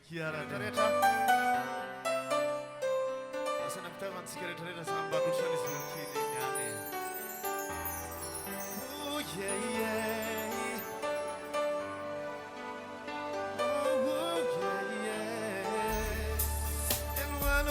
Kiara Tareta. Asana mtawa nsikereta samba kushani silukini nyane. Oh yeah yeah. Oh yeah yeah. And one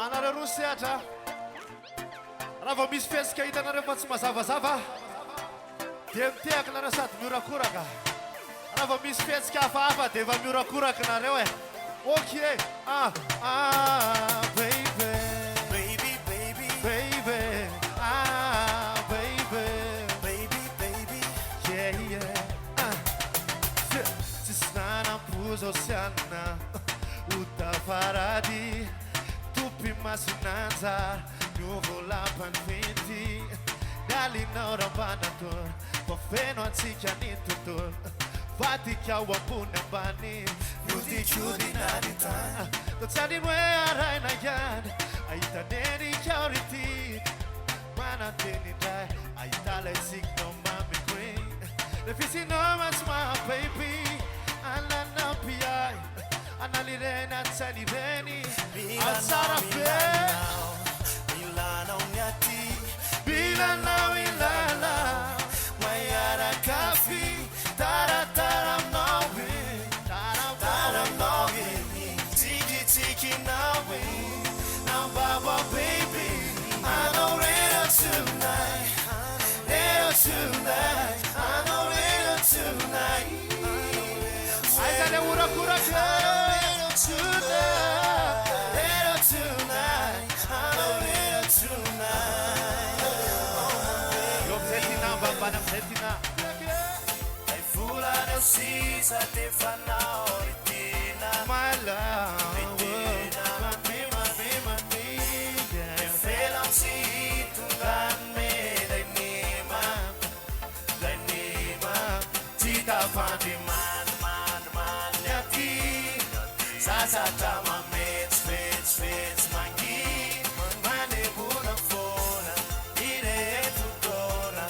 Anare Rusiata Rava misy fiasika hitanareo fa tsy mazavazava dia miteaka nareo sady miorakoraka Rava misy fiasika hafahafa dia efa miorakoraka nareo Ok baby Baby baby Baby baby Baby baby Yeah yeah Tsisy nanam-poza osiana Utafaradi Tupi masinanza Nuvola panfinti Dali na rambanator Pofeno antika nitutor Vatika wapuna bani Yudi chudi nadita Totsani mwe aray na yan Aita neni kauriti Mana teni dai Aita le signo mami queen Nefisi no mas my baby Alana piai Analirena tsalireni Alsara fe Milana unyati Milana Mayara kafi Tara tara nawe Tara nawe Tiki tiki nawe Now baba baby I know later tonight Later tonight I know later tonight I got a wura kura Sisa te fana oritina My love Mami Te felam si tungan me Dai nima Tita pandi man Yati Sasa tama fits mangi Mane buna fona Ire tuttora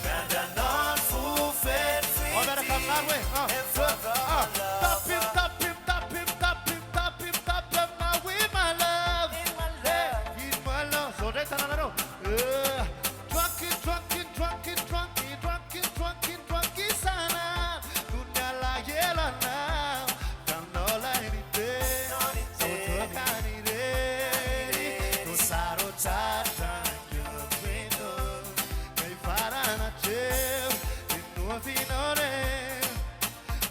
Ganda non fu fet Come that way. Tap him now with my love. With my love. So that's another. Drunky, sana. Dunya la yela now. Canola ni te. So tokani re. No saro chata. Yo me parana che. No finore.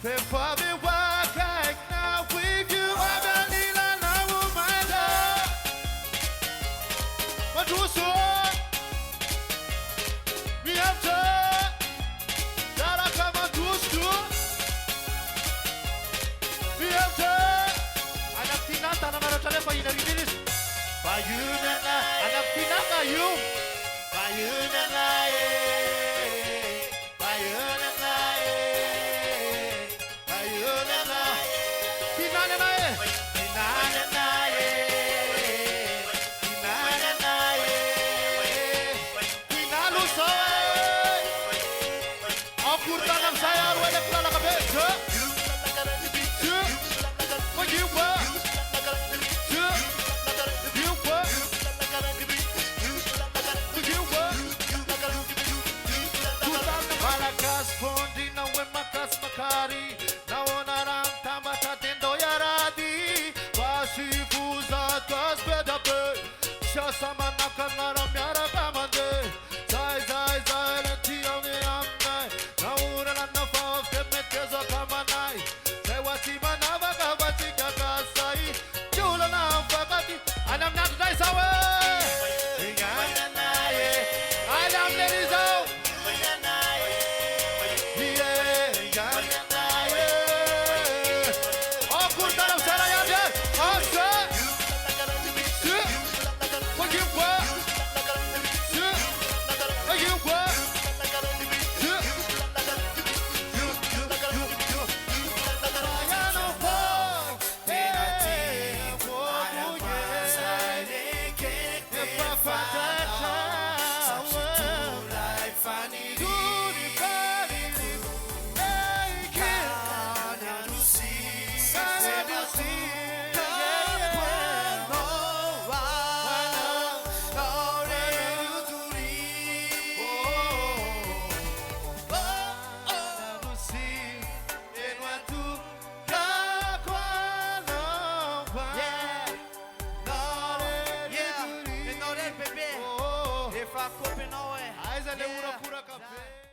Before we walk right now with you, I believe I know my love. What you saw? Me after that I come and do. Me after I am Tinata and I'm going to tell you. By you and I am Tinata, you. By you and I. Samanakana Miarakamande, Zai Zai Zai, and Tioni Amnai, Naura and the Fall, the Metezo Kamanai, Sewatimana Vatika Kasai, Julana Fakati, and I'm not nice away. I am ladies out. If I could be no way. Aiza le ura cura café.